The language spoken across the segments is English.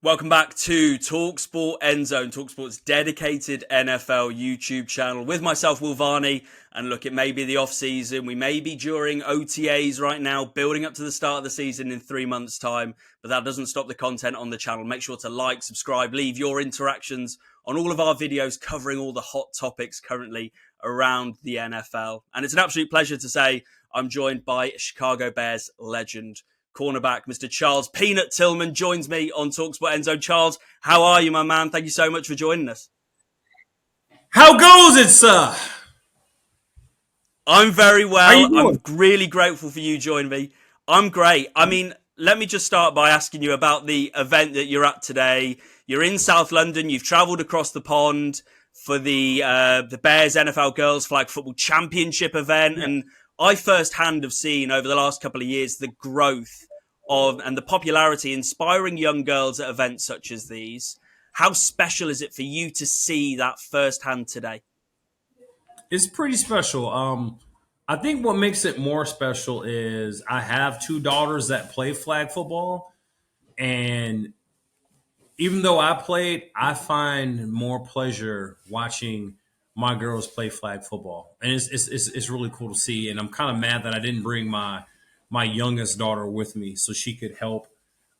Welcome back to talkSPORT Endzone, talkSPORT's dedicated NFL YouTube channel with myself, Will Varney. And look, it may be the off-season. We may be during OTAs right now, building up to the start of the season in 3 months' time. But that doesn't stop the content on the channel. Make sure to like, subscribe, leave your interactions on all of our videos covering all the hot topics currently around the NFL. And it's an absolute pleasure to say I'm joined by Chicago Bears legend, cornerback, Mr. Charles Peanut Tillman, joins me on talkSPORT Endzone. Charles, how are you, my man? Thank you so much for joining us. How goes it, sir? I'm very well. How you doing? I'm really grateful for you joining me. I'm great. I mean, let me just start by asking you about the event that you're at today. You're in South London. You've travelled across the pond for the Bears NFL Girls Flag Football Championship event. Yeah. And I firsthand have seen over the last couple of years the growth of and the popularity inspiring young girls at events such as these. How special is it for you to see that firsthand today? It's pretty special. I think what makes it more special is I have two daughters that play flag football, and even though I played, I find more pleasure watching my girls play flag football, and it's really cool to see. And I'm kind of mad that I didn't bring my youngest daughter with me so she could help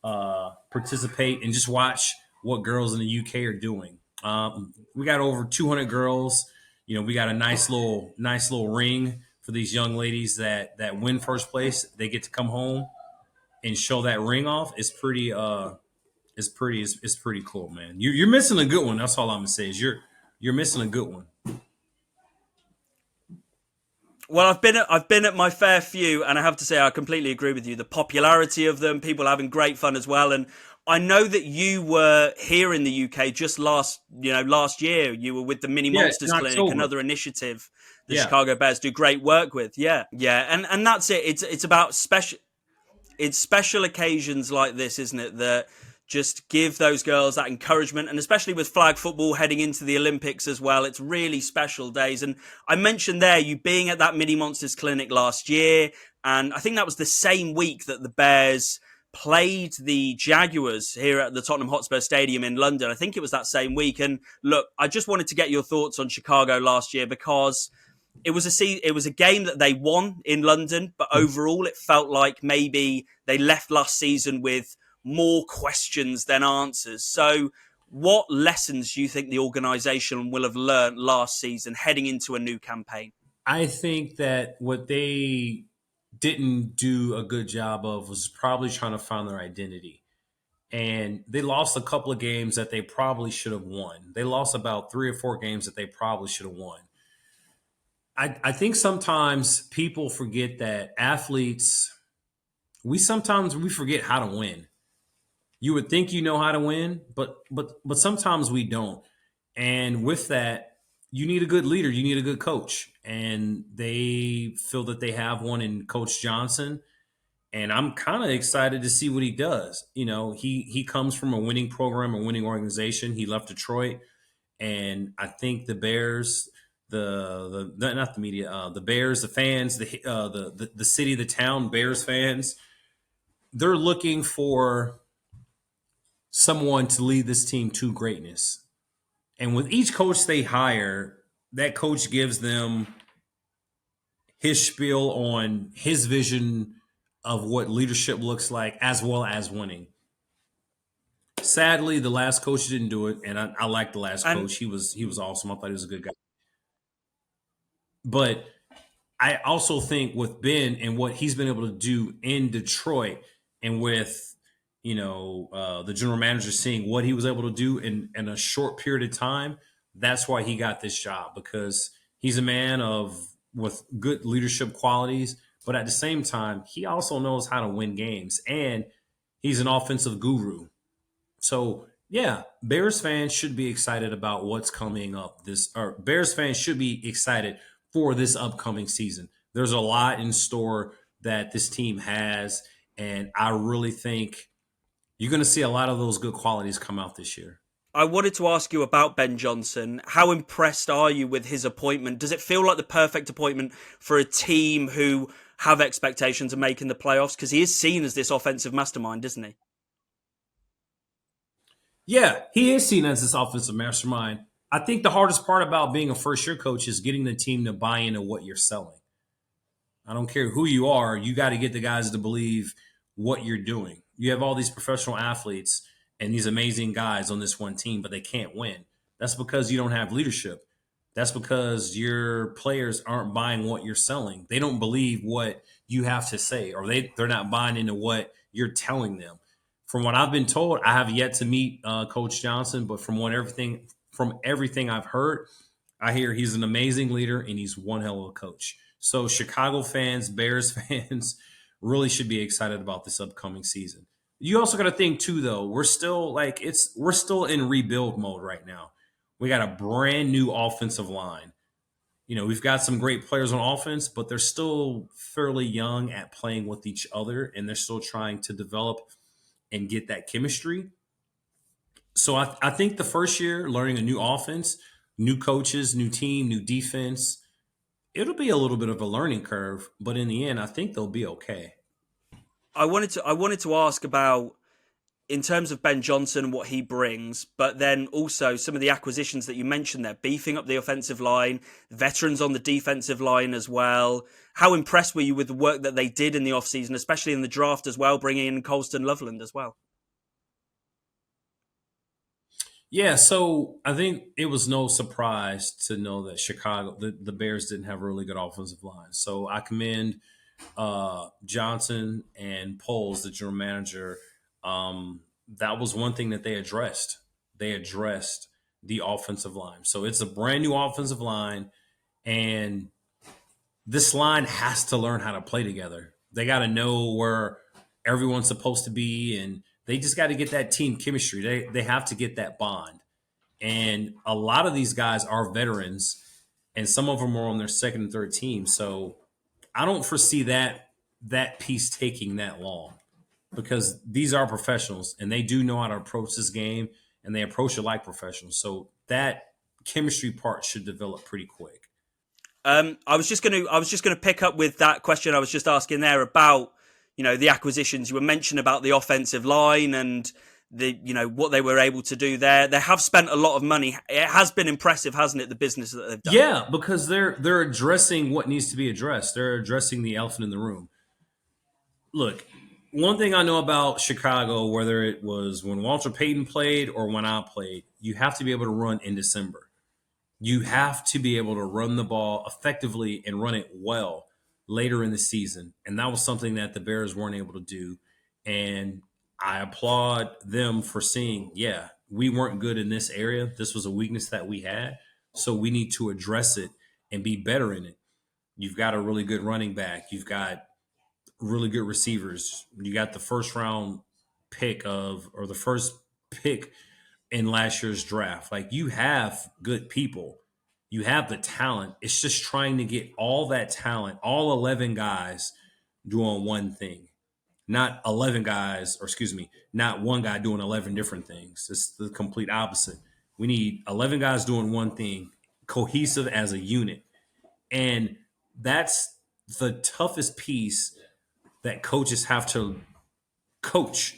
participate and just watch what girls in the UK are doing. We got over 200 girls. You know, we got a nice little ring for these young ladies that win first place. They get to come home and show that ring off. It's pretty cool, man. You're missing a good one. That's all I'm gonna say is you're missing a good one. Well, I've been at my fair few, and I have to say I completely agree with you. The popularity of them, people having great fun as well. And I know that you were here in the UK just last year. You were with the Mini Monsters in Clinic, October. another initiative the Yeah. Chicago Bears do great work with. Yeah, and that's it. It's about special occasions like this, isn't it? That just give those girls that encouragement, and especially with flag football heading into the Olympics as well, it's really special days. And I mentioned there you being at that Mini Monsters Clinic last year, and I think that was the same week that the Bears played the Jaguars here at the Tottenham Hotspur Stadium in London. I think it was that same week. And look, I just wanted to get your thoughts on Chicago last year because it was a game that they won in London, but overall it felt like maybe they left last season with more questions than answers. So what lessons do you think the organization will have learned last season heading into a new campaign? I think that what they didn't do a good job of was probably trying to find their identity. And they lost a couple of games that they probably should have won. They lost about 3 or 4 games that they probably should have won. I think sometimes people forget that athletes, sometimes we forget how to win. You would think you know how to win, but sometimes we don't. And with that, you need a good leader, you need a good coach. And they feel that they have one in Coach Johnson. And I'm kind of excited to see what he does. You know, he comes from a winning program, a winning organization. He left Detroit, and I think the Bears, not the media, the Bears, the fans, the city, the town, Bears fans, they're looking for someone to lead this team to greatness. And with each coach they hire, that coach gives them his spiel on his vision of what leadership looks like, as well as winning. Sadly, the last coach didn't do it, and I like the last And coach. He was awesome. I thought he was a good guy. But I also think with Ben and what he's been able to do in Detroit, and with the general manager seeing what he was able to do in a short period of time, that's why he got this job, because he's a man with good leadership qualities, but at the same time, he also knows how to win games, and he's an offensive guru. So yeah, Bears fans should be excited about what's coming up. Bears fans should be excited for this upcoming season. There's a lot in store that this team has, and I really think you're going to see a lot of those good qualities come out this year. I wanted to ask you about Ben Johnson. How impressed are you with his appointment? Does it feel like the perfect appointment for a team who have expectations of making the playoffs? Because he is seen as this offensive mastermind, isn't he? Yeah, he is seen as this offensive mastermind. I think the hardest part about being a first year coach is getting the team to buy into what you're selling. I don't care who you are, you got to get the guys to believe what you're doing. You have all these professional athletes and these amazing guys on this one team, but they can't win. That's because you don't have leadership. That's because your players aren't buying what you're selling. They don't believe what you have to say, or they're not buying into what you're telling them. From what I've been told, I have yet to meet Coach Johnson, but from everything I've heard, I hear he's an amazing leader and he's one hell of a coach. So Chicago fans, Bears fans, really should be excited about this upcoming season. You also got to think too, though. We're still in rebuild mode right now. We got a brand new offensive line. We've got some great players on offense, but they're still fairly young at playing with each other, and they're still trying to develop and get that chemistry. So I think the first year, learning a new offense, new coaches, new team, new defense, it'll be a little bit of a learning curve, but in the end, I think they'll be okay. I wanted to ask about, in terms of Ben Johnson and what he brings, but then also some of the acquisitions that you mentioned there, beefing up the offensive line, veterans on the defensive line as well. How impressed were you with the work that they did in the offseason, especially in the draft as well, bringing in Colston Loveland as well? Yeah, so I think it was no surprise to know that the Bears didn't have a really good offensive line. So I commend Johnson and Poles, the general manager. That was one thing that they addressed. They addressed the offensive line. So it's a brand new offensive line, and this line has to learn how to play together. They got to know where everyone's supposed to be, and they just got to get that team chemistry. They have to get that bond. And a lot of these guys are veterans, and some of them are on their second and third team. So I don't foresee that piece taking that long, because these are professionals and they do know how to approach this game, and they approach it like professionals. So that chemistry part should develop pretty quick. I was just gonna pick up with that question I was just asking there about, the acquisitions. You were mentioning about the offensive line and what they were able to do there. They have spent a lot of money. It has been impressive, hasn't it? The business that they've done. Yeah, because they're addressing what needs to be addressed. They're addressing the elephant in the room. Look, one thing I know about Chicago, whether it was when Walter Payton played or when I played, you have to be able to run in December. You have to be able to run the ball effectively and run it well later in the season. And that was something that the Bears weren't able to do. And I applaud them for seeing, yeah, we weren't good in this area. This was a weakness that we had. So we need to address it and be better in it. You've got a really good running back. You've got really good receivers. You got the the first pick in last year's draft. Like, you have good people. You have the talent. It's just trying to get all that talent, all 11 guys doing one thing. Not 11 guys, or excuse me, not one guy doing 11 different things. It's the complete opposite. We need 11 guys doing one thing, cohesive as a unit. And that's the toughest piece that coaches have to coach.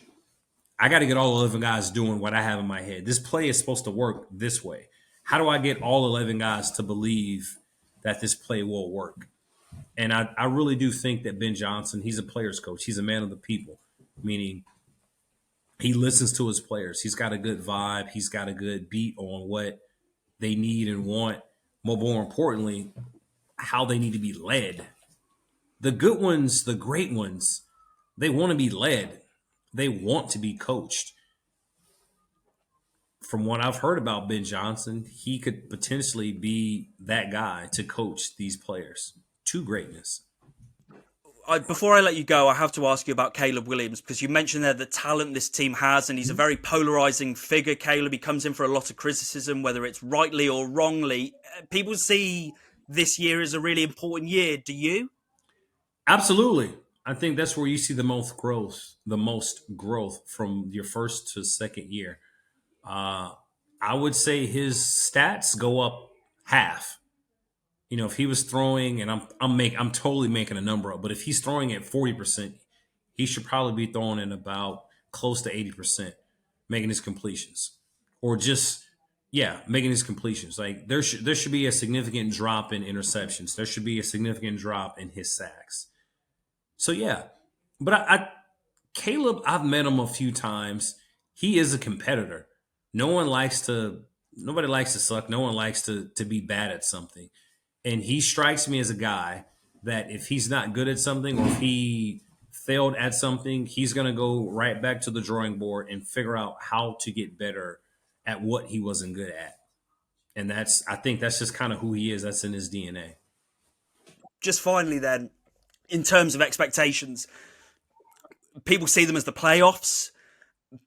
I got to get all 11 guys doing what I have in my head. This play is supposed to work this way. How do I get all 11 guys to believe that this play will work? And I really do think that Ben Johnson, he's a player's coach. He's a man of the people, meaning he listens to his players. He's got a good vibe. He's got a good beat on what they need and want. More importantly, how they need to be led. The good ones, the great ones, they want to be led. They want to be coached. From what I've heard about Ben Johnson, he could potentially be that guy to coach these players to greatness. Before I let you go, I have to ask you about Caleb Williams, because you mentioned there the talent this team has, and he's a very polarizing figure. Caleb, he comes in for a lot of criticism, whether it's rightly or wrongly. People see this year as a really important year. Do you? Absolutely. I think that's where you see the most growth from your first to second year. Uh, I would say his stats go up half. If he was throwing, and I'm totally making a number up, but if he's throwing at 40%, he should probably be throwing in about close to 80%. making his completions, or just making his completions. Like there should be a significant drop in interceptions. There should be a significant drop in his sacks. So yeah, but I Caleb, I've met him a few times. He is a competitor. Nobody likes to suck. No one likes to be bad at something. And he strikes me as a guy that if he's not good at something, or if he failed at something, he's going to go right back to the drawing board and figure out how to get better at what he wasn't good at. And I think that's just kind of who he is. That's in his DNA. Just finally then, in terms of expectations, people see them as the playoffs,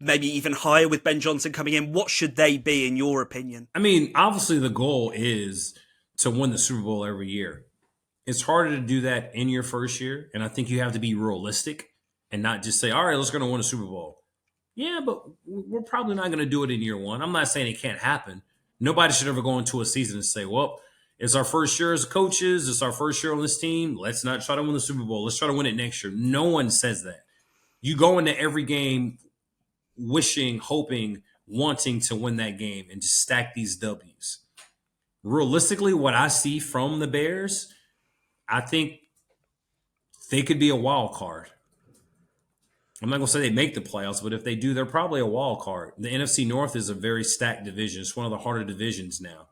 maybe even higher with Ben Johnson coming in. What should they be, in your opinion? I mean, obviously the goal is to win the Super Bowl every year. It's harder to do that in your first year, and I think you have to be realistic and not just say, all right, let's go to win a Super Bowl. Yeah, but we're probably not going to do it in year one. I'm not saying it can't happen. Nobody should ever go into a season and say, well, it's our first year as coaches. It's our first year on this team. Let's not try to win the Super Bowl. Let's try to win it next year. No one says that. You go into every game wishing, hoping, wanting to win that game and just stack these W's. Realistically, what I see from the Bears, I think they could be a wild card. I'm not going to say they make the playoffs, but if they do, they're probably a wild card. The NFC North is a very stacked division. It's one of the harder divisions now.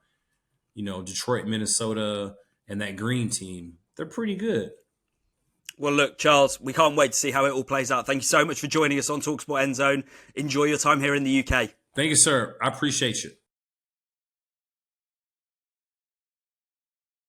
You know, Detroit, Minnesota, and that green team, they're pretty good. Well, look, Charles, we can't wait to see how it all plays out. Thank you so much for joining us on talkSPORT End Zone. Enjoy your time here in the UK. Thank you, sir. I appreciate you.